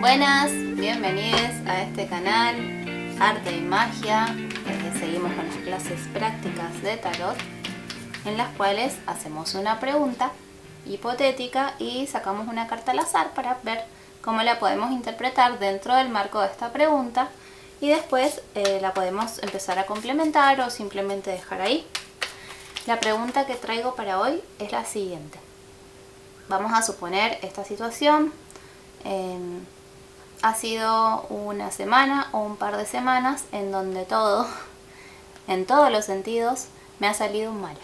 Buenas, bienvenidos a este canal Arte y Magia. Seguimos con las clases prácticas de tarot, en las cuales hacemos una pregunta hipotética y sacamos una carta al azar para ver cómo la podemos interpretar dentro del marco de esta pregunta, y después la podemos empezar a complementar o simplemente dejar ahí. La pregunta que traigo para hoy es la siguiente. Vamos a suponer esta situación. Ha sido una semana o un par de semanas en donde todo, en todos los sentidos, me ha salido mal.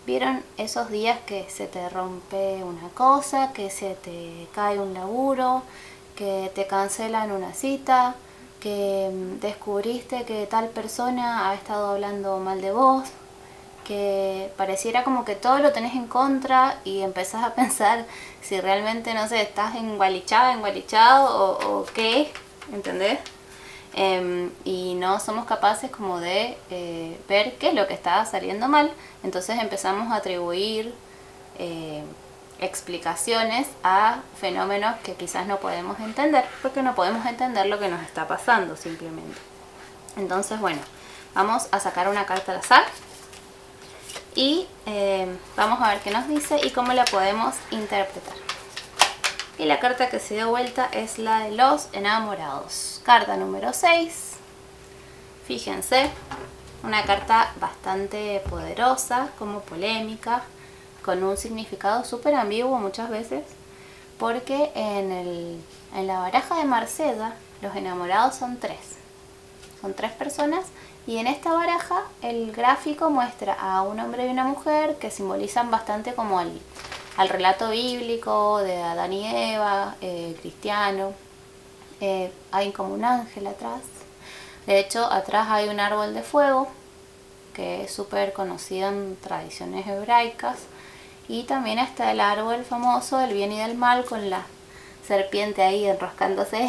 ¿Vieron esos días que se te rompe una cosa, que se te cae un laburo, que te cancelan una cita, que descubriste que tal persona ha estado hablando mal de vos, que pareciera como que todo lo tenés en contra y empezás a pensar si realmente, no sé, estás engualichado o qué, ¿entendés? Y no somos capaces como de ver qué es lo que está saliendo mal. Entonces empezamos a atribuir explicaciones a fenómenos que quizás no podemos entender, porque no podemos entender lo que nos está pasando simplemente. Entonces, bueno, vamos a sacar una carta al azar y vamos a ver qué nos dice y cómo la podemos interpretar. Y la carta que se dio vuelta es la de los enamorados. Carta número 6. Fíjense, una carta bastante poderosa, como polémica, con un significado súper ambiguo muchas veces, porque en la baraja de Marceda los enamorados son tres. Son tres personas, y en esta baraja el gráfico muestra a un hombre y una mujer que simbolizan bastante como al relato bíblico de Adán y Eva, cristiano. Hay como un ángel atrás. De hecho, atrás hay un árbol de fuego que es súper conocido en tradiciones hebraicas. Y también está el árbol famoso del bien y del mal, con la serpiente ahí enroscándose,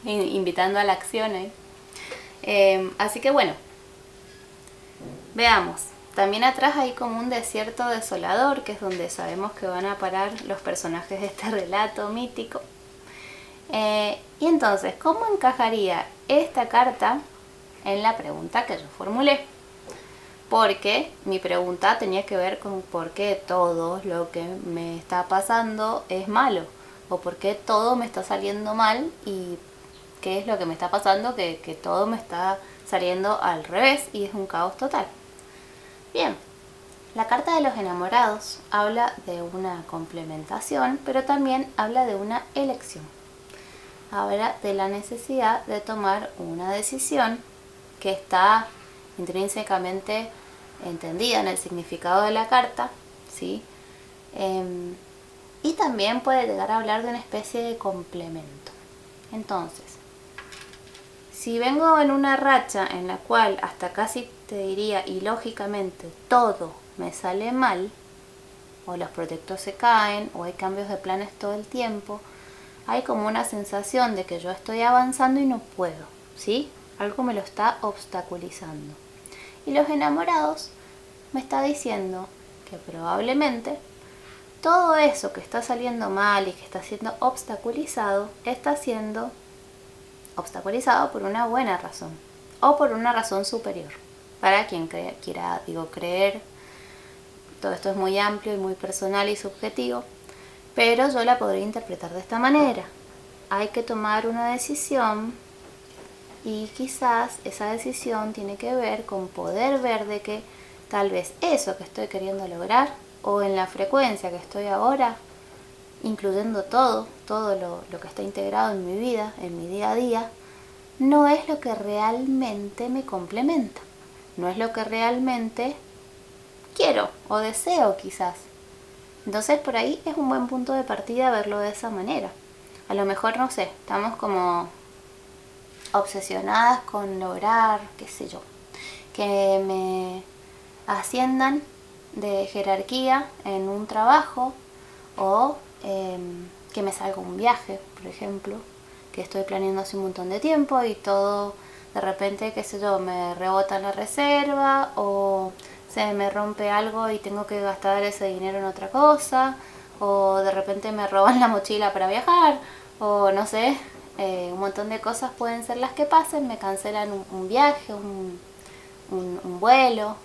invitando a la acción ahí. Así que bueno, veamos. También atrás hay como un desierto desolador, que es donde sabemos que van a parar los personajes de este relato mítico. Y entonces, ¿cómo encajaría esta carta en la pregunta que yo formulé? Porque mi pregunta tenía que ver con por qué todo lo que me está pasando es malo, o por qué todo me está saliendo mal y qué es lo que me está pasando, que todo me está saliendo al revés y es un caos total. Bien, la carta de los enamorados habla de una complementación, pero también habla de una elección. Habla de la necesidad de tomar una decisión que está intrínsecamente entendida en el significado de la carta, ¿sí? Y también puede llegar a hablar de una especie de complemento. Entonces, si vengo en una racha en la cual hasta casi te diría ilógicamente todo me sale mal, o los proyectos se caen, o hay cambios de planes todo el tiempo, hay como una sensación de que yo estoy avanzando y no puedo, ¿sí? Algo me lo está obstaculizando. Y los enamorados me está diciendo que probablemente todo eso que está saliendo mal y que está siendo obstaculizado, está siendo obstaculizado por una buena razón o por una razón superior. Para quien quiera creer, todo esto es muy amplio y muy personal y subjetivo, pero yo la podría interpretar de esta manera. Hay que tomar una decisión y quizás esa decisión tiene que ver con poder ver de que tal vez eso que estoy queriendo lograr, o en la frecuencia que estoy ahora, incluyendo todo lo que está integrado en mi vida, en mi día a día, no es lo que realmente me complementa, no es lo que realmente quiero o deseo quizás. Entonces por ahí es un buen punto de partida verlo de esa manera. A lo mejor, no sé, estamos como obsesionadas con lograr, qué sé yo, que me asciendan de jerarquía en un trabajo, o que me salga un viaje, por ejemplo, que estoy planeando hace un montón de tiempo y todo de repente, qué sé yo, me rebota la reserva, o se me rompe algo y tengo que gastar ese dinero en otra cosa, o de repente me roban la mochila para viajar, o no sé, un montón de cosas pueden ser las que pasen, me cancelan un viaje, un vuelo.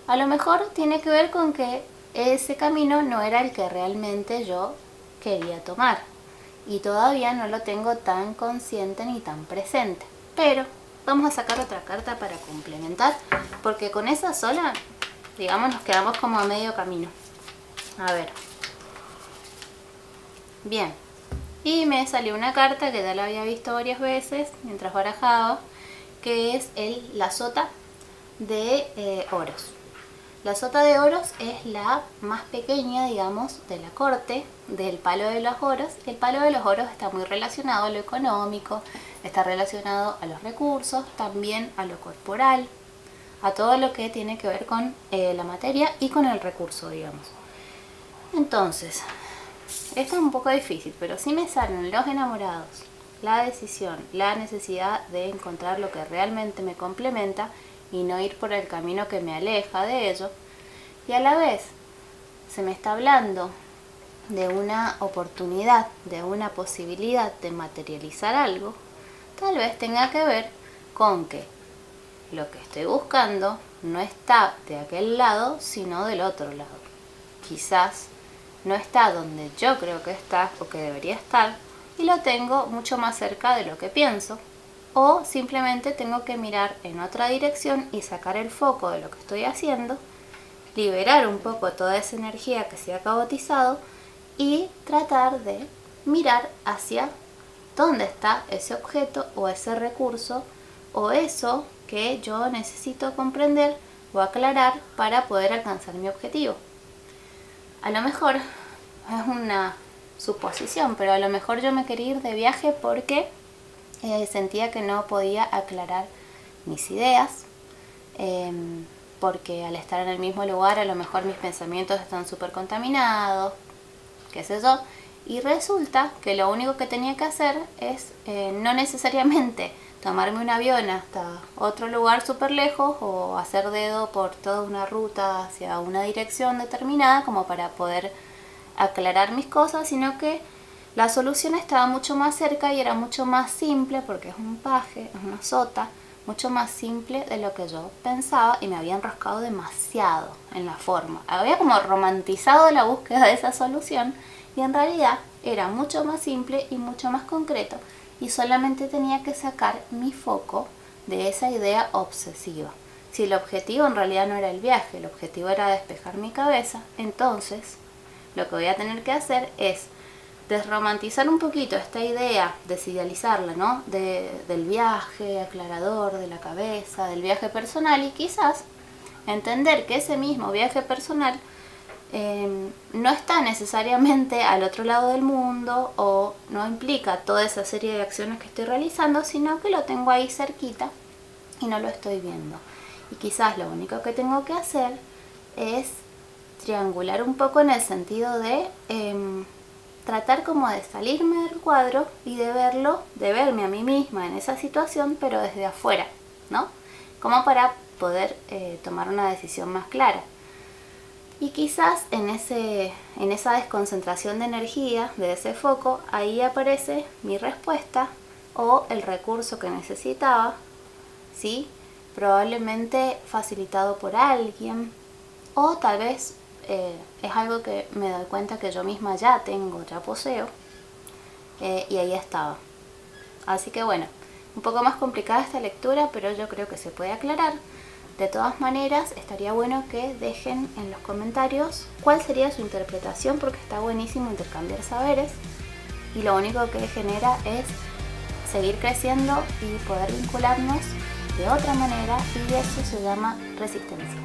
A lo mejor tiene que ver con que ese camino no era el que realmente yo quería tomar y todavía no lo tengo tan consciente ni tan presente. Pero vamos a sacar otra carta para complementar, porque con esa sola, digamos, nos quedamos como a medio camino. A ver. Bien. Y me salió una carta que ya la había visto varias veces mientras barajaba, que es la sota de oros. La sota de oros es la más pequeña, digamos, de la corte del palo de los oros. El palo de los oros está muy relacionado a lo económico, está relacionado a los recursos, también a lo corporal, a todo lo que tiene que ver con la materia y con el recurso, digamos. Entonces, esto es un poco difícil, pero si me salen los enamorados, la decisión, la necesidad de encontrar lo que realmente me complementa y no ir por el camino que me aleja de ello, y a la vez se me está hablando de una oportunidad, de una posibilidad de materializar algo, tal vez tenga que ver con que lo que estoy buscando no está de aquel lado, sino del otro lado. Quizás no está donde yo creo que está o que debería estar, y lo tengo mucho más cerca de lo que pienso, o simplemente tengo que mirar en otra dirección y sacar el foco de lo que estoy haciendo, liberar un poco toda esa energía que se ha caotizado y tratar de mirar hacia dónde está ese objeto o ese recurso o eso que yo necesito comprender o aclarar para poder alcanzar mi objetivo. A lo mejor es una suposición, pero a lo mejor yo me quería ir de viaje porque sentía que no podía aclarar mis ideas, porque al estar en el mismo lugar a lo mejor mis pensamientos están súper contaminados, qué sé yo, y resulta que lo único que tenía que hacer es no necesariamente tomarme un avión hasta otro lugar súper lejos o hacer dedo por toda una ruta hacia una dirección determinada como para poder aclarar mis cosas, sino que la solución estaba mucho más cerca y era mucho más simple, porque es un paje, es una sota, mucho más simple de lo que yo pensaba, y me había enroscado demasiado en la forma. Había como romantizado la búsqueda de esa solución y en realidad era mucho más simple y mucho más concreto, y solamente tenía que sacar mi foco de esa idea obsesiva. Si el objetivo en realidad no era el viaje, el objetivo era despejar mi cabeza, entonces lo que voy a tener que hacer es desromantizar un poquito esta idea, desidealizarla, ¿no? Del viaje aclarador, de la cabeza, del viaje personal, y quizás entender que ese mismo viaje personal no está necesariamente al otro lado del mundo o no implica toda esa serie de acciones que estoy realizando, sino que lo tengo ahí cerquita y no lo estoy viendo. Y quizás lo único que tengo que hacer es triangular un poco en el sentido de tratar como de salirme del cuadro y de verme a mí misma en esa situación, pero desde afuera, ¿no? Como para poder tomar una decisión más clara. Y quizás en esa desconcentración de energía, de ese foco, ahí aparece mi respuesta o el recurso que necesitaba, ¿sí? Probablemente facilitado por alguien, o tal vez es algo que me doy cuenta que yo misma ya tengo, ya poseo, y ahí estaba. Así que bueno, un poco más complicada esta lectura, pero yo creo que se puede aclarar. De todas maneras, estaría bueno que dejen en los comentarios cuál sería su interpretación, porque está buenísimo intercambiar saberes y lo único que genera es seguir creciendo y poder vincularnos de otra manera, y eso se llama resistencia.